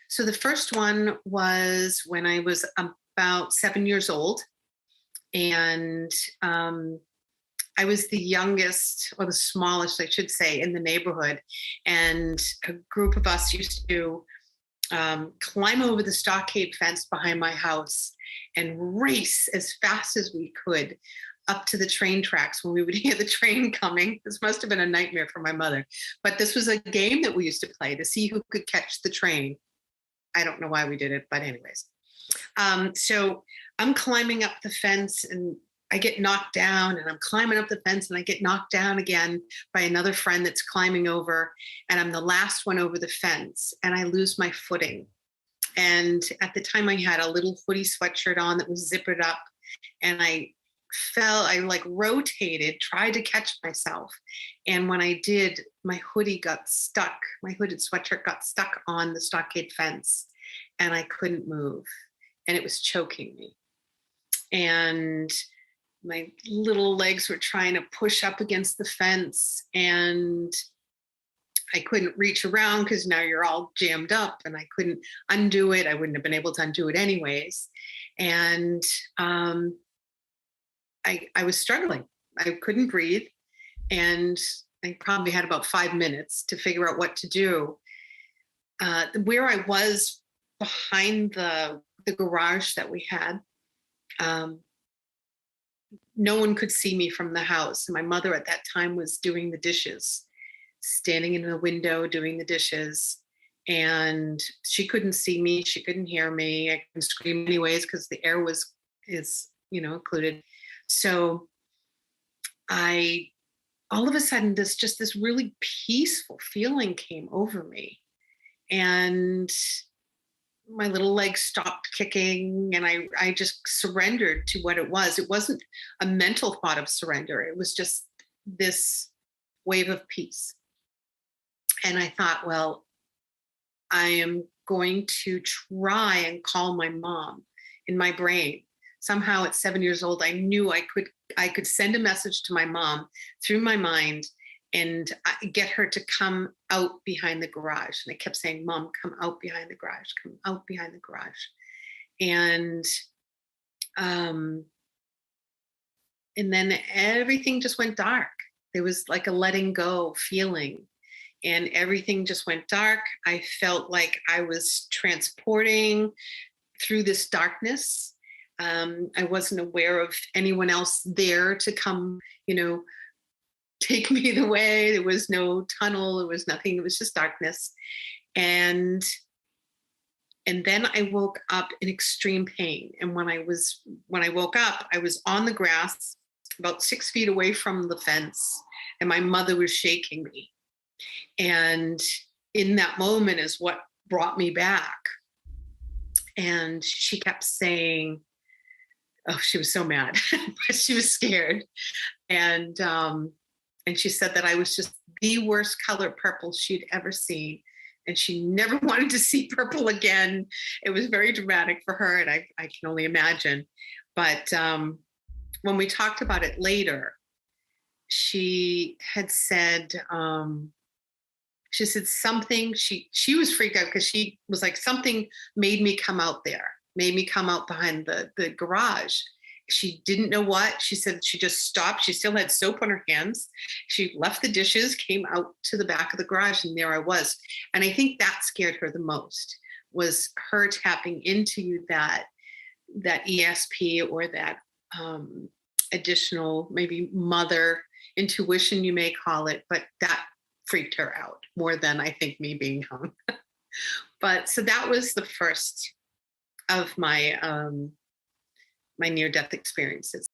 So the first one was when I was about 7 years old, and I was the youngest, or the smallest, I should say, in the neighborhood. And a group of us used to climb over the stockade fence behind my house and race as fast as we could up to the train tracks when we would hear the train coming. This must have been a nightmare for my mother. But this was a game that we used to play to see who could catch the train. I don't know why we did it, but anyways. So I'm climbing up the fence and I get knocked down, and I'm climbing up the fence and I get knocked down again by another friend that's climbing over. And I'm the last one over the fence and I lose my footing. And at the time I had a little hoodie sweatshirt on that was zippered up, and I fell, I like rotated, tried to catch myself. And when I did, my hoodie got stuck. My hooded sweatshirt got stuck on the stockade fence and I couldn't move, and it was choking me. And my little legs were trying to push up against the fence, and I couldn't reach around because now you're all jammed up, and I couldn't undo it. I wouldn't have been able to undo it anyways. And I was struggling. I couldn't breathe. And I probably had about 5 minutes to figure out what to do. Where I was behind the garage that we had, no one could see me from the house. And my mother at that time was doing the dishes, standing in the window doing the dishes. And she couldn't see me. She couldn't hear me. I couldn't scream anyways because the air is occluded. So I, all of a sudden, this really peaceful feeling came over me. And my little legs stopped kicking, and I just surrendered to what it was. It wasn't a mental thought of surrender. It was just this wave of peace. And I thought, well, I am going to try and call my mom in my brain. Somehow at 7 years old, I knew I could send a message to my mom through my mind and get her to come out behind the garage. And I kept saying, Mom, come out behind the garage, come out behind the garage. And then everything just went dark. There was like a letting go feeling, and everything just went dark. I felt like I was transporting through this darkness. I wasn't aware of anyone else there to come, take me the way. There was no tunnel. There was nothing. It was just darkness. And then I woke up in extreme pain. And when I woke up, I was on the grass about 6 feet away from the fence, and my mother was shaking me. And in that moment is what brought me back. And she kept saying, oh, she was so mad, but she was scared. And she said that I was just the worst color purple she'd ever seen. And she never wanted to see purple again. It was very dramatic for her, and I can only imagine. But when we talked about it later, she had said, something, she was freaked out because she was like, something made me come out there, made me come out behind the garage. She didn't know what. She said she just stopped. She still had soap on her hands. She left the dishes, came out to the back of the garage, and there I was. And I think that scared her the most, was her tapping into that ESP, or that additional, maybe mother intuition, you may call it, but that freaked her out more than I think me being hung. But so that was the first of my my near-death experiences.